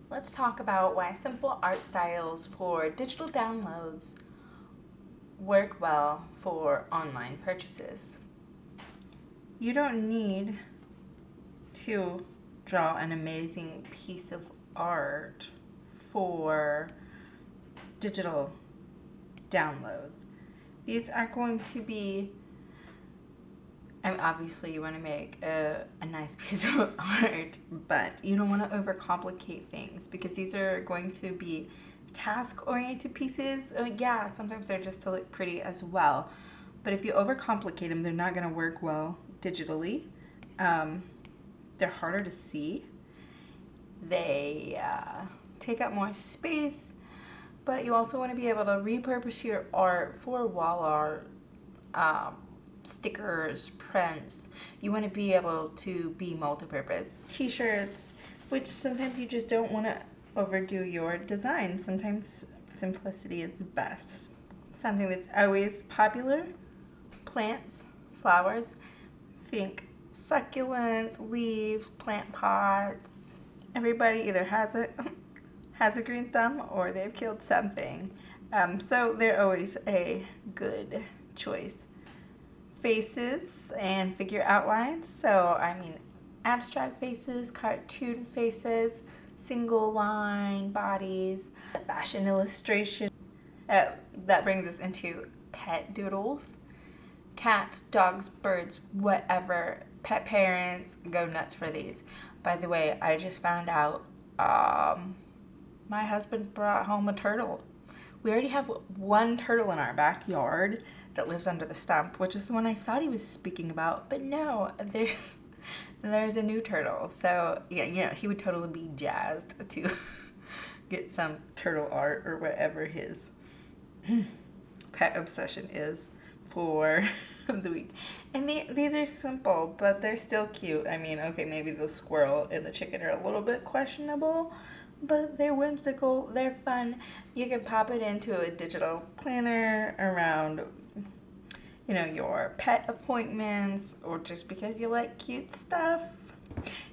Let's talk about why simple art styles for digital downloads work well for online purchases. You don't need to draw an amazing piece of art for digital downloads. These are going to be, obviously you want to make a nice piece of art, but you don't want to overcomplicate things because these are going to be task-oriented pieces. Yeah, sometimes they're just to look pretty as well. But if you overcomplicate them, they're not going to work well digitally. They're harder to see. They take up more space, but you also want to be able to repurpose your art for wall art, stickers, prints. You want to be able to be multi-purpose. T-shirts, which sometimes you just don't want to overdo your design. Sometimes simplicity is best. Something that's always popular, plants, flowers. Think succulents, leaves, plant pots. Everybody either has a green thumb or they've killed something. So they're always a good choice. Faces and figure outlines. So, abstract faces, cartoon faces, single line bodies, fashion illustration. That brings us into pet doodles. Cats, dogs, birds, whatever. Pet parents go nuts for these. By the way, I just found out my husband brought home a turtle. We already have one turtle in our backyard that lives under the stump, which is the one I thought he was speaking about. But no, there's a new turtle. So yeah, he would totally be jazzed to get some turtle art or whatever his pet obsession is for the week. And these are simple, but they're still cute. Okay, maybe the squirrel and the chicken are a little bit questionable, but they're whimsical, they're fun. You can pop it into a digital planner around, your pet appointments or just because you like cute stuff.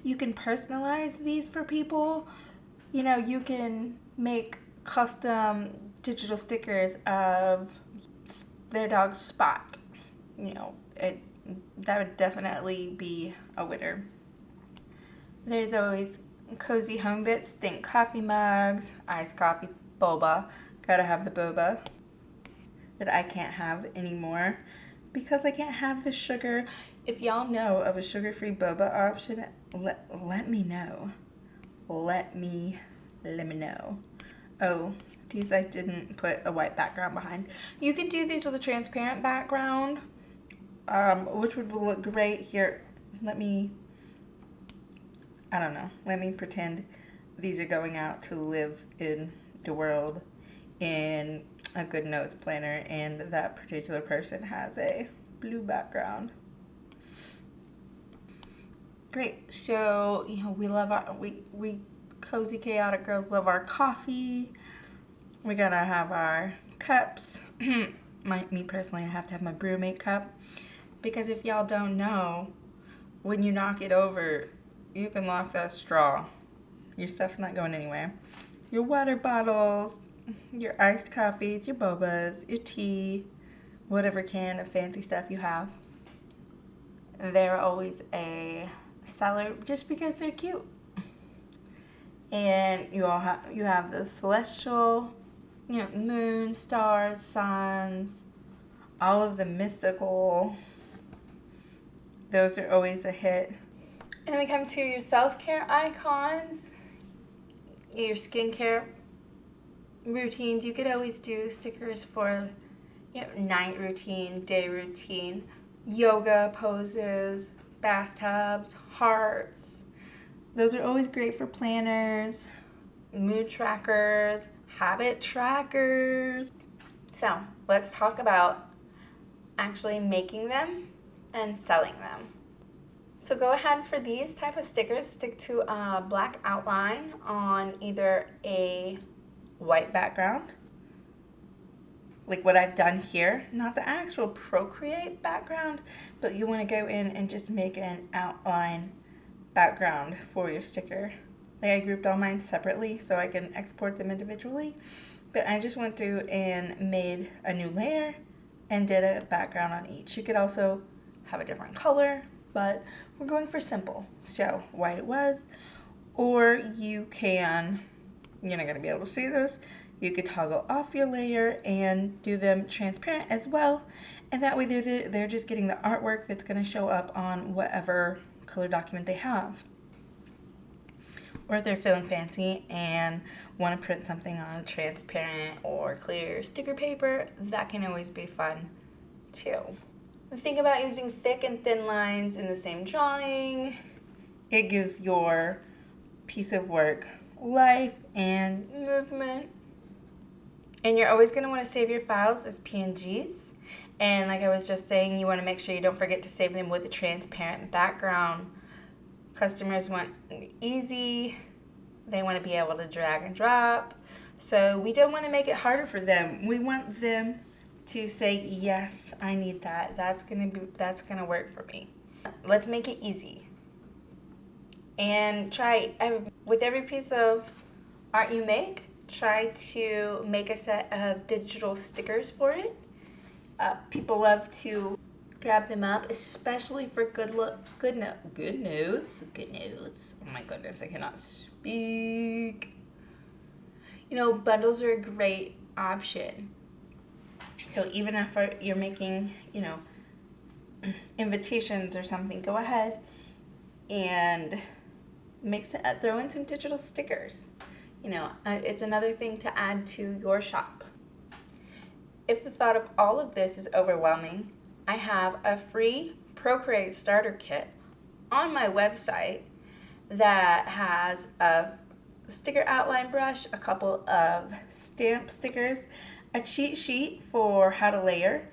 You can personalize these for people. You can make custom digital stickers of their dog's spot. That would definitely be a winner. There's always cozy home bits. Think coffee mugs, iced coffee, boba. Gotta have the boba that I can't have anymore because I can't have the sugar. If y'all know of a sugar-free boba option, let me know. Let me know. Oh, these I didn't put a white background behind. You can do these with a transparent background, which would look great here. Let me pretend these are going out to live in the world in a good notes planner and that particular person has a blue background. Great. So, we love we cozy chaotic girls love our coffee. We gotta have our cups. Me personally, I have to have my brewmate cup because if y'all don't know, when you knock it over, you can lock that straw. Your stuff's not going anywhere. Your water bottles, your iced coffees, your bobas, your tea, whatever can of fancy stuff you have. They're always a seller just because they're cute. And you have the celestial, moon, stars, suns, all of the mystical. Those are always a hit. And we come to your self-care icons, your skincare routines. You could always do stickers for night routine, day routine, yoga poses, bathtubs, hearts. Those are always great for planners, mood trackers, habit trackers. So let's talk about actually making them and selling them. So go ahead for these type of stickers, stick to a black outline on either a white background, like what I've done here, not the actual Procreate background, but you want to go in and just make an outline background for your sticker. Like I grouped all mine separately so I can export them individually. But I just went through and made a new layer and did a background on each. You could also have a different color, but we're going for simple. So white it was. Or you can, you're not going to be able to see this, you could toggle off your layer and do them transparent as well. And that way they're just getting the artwork that's going to show up on whatever color document they have. Or if they're feeling fancy and want to print something on transparent or clear sticker paper, that can always be fun too. Think about using thick and thin lines in the same drawing. It gives your piece of work life and movement. And you're always going to want to save your files as PNGs. And like I was just saying, you want to make sure you don't forget to save them with a transparent background. Customers want easy. They want to be able to drag and drop. So we don't want to make it harder for them. We want them to say, yes, I need that. That's gonna work for me. Let's make it easy. And try, with every piece of art you make, try to make a set of digital stickers for it. People love to grab them up, especially for good notes. Oh my goodness, I cannot speak. You know, bundles are a great option. So even if you're making, you know, invitations or something, go ahead and throw in some digital stickers. You know, it's another thing to add to your shop. If the thought of all of this is overwhelming, I have a free Procreate starter kit on my website that has a sticker outline brush, a couple of stamp stickers, a cheat sheet for how to layer,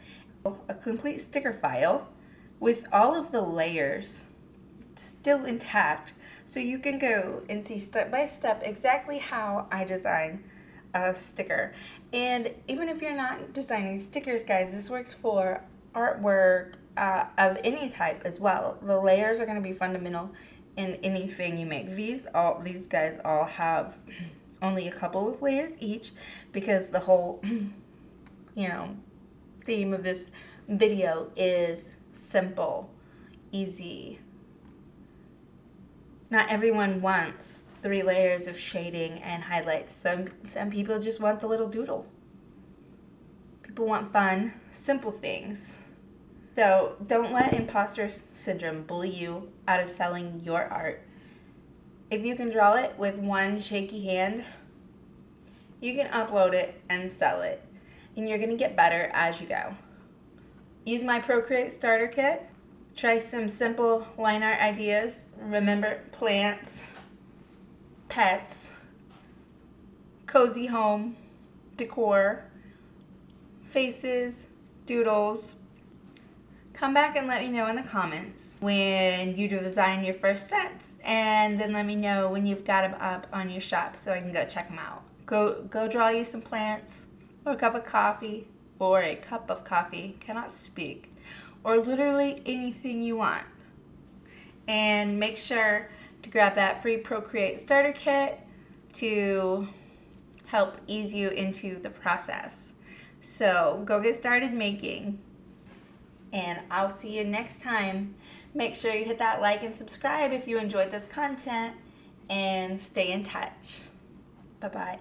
a complete sticker file with all of the layers still intact, so you can go and see step by step exactly how I design a sticker. And even if you're not designing stickers, guys, this works for artwork of any type as well. The layers are going to be fundamental in anything you make. These guys all have only a couple of layers each, because the whole you know, theme of this video is simple, easy. Not everyone wants 3 layers of shading and highlights. Some people just want the little doodle. People want fun, simple things. So don't let imposter syndrome bully you out of selling your art. If you can draw it with one shaky hand, you can upload it and sell it. And you're going to get better as you go. Use my Procreate starter kit. Try some simple line art ideas. Remember, plants, pets, cozy home, decor, faces, doodles. Come back and let me know in the comments when you design your first sets, and then let me know when you've got them up on your shop so I can go check them out. Go draw you some plants, or a cup of coffee, cannot speak, or literally anything you want. And make sure to grab that free Procreate starter kit to help ease you into the process. So go get started making, and I'll see you next time. Make sure you hit that like and subscribe if you enjoyed this content, and stay in touch. Bye-bye.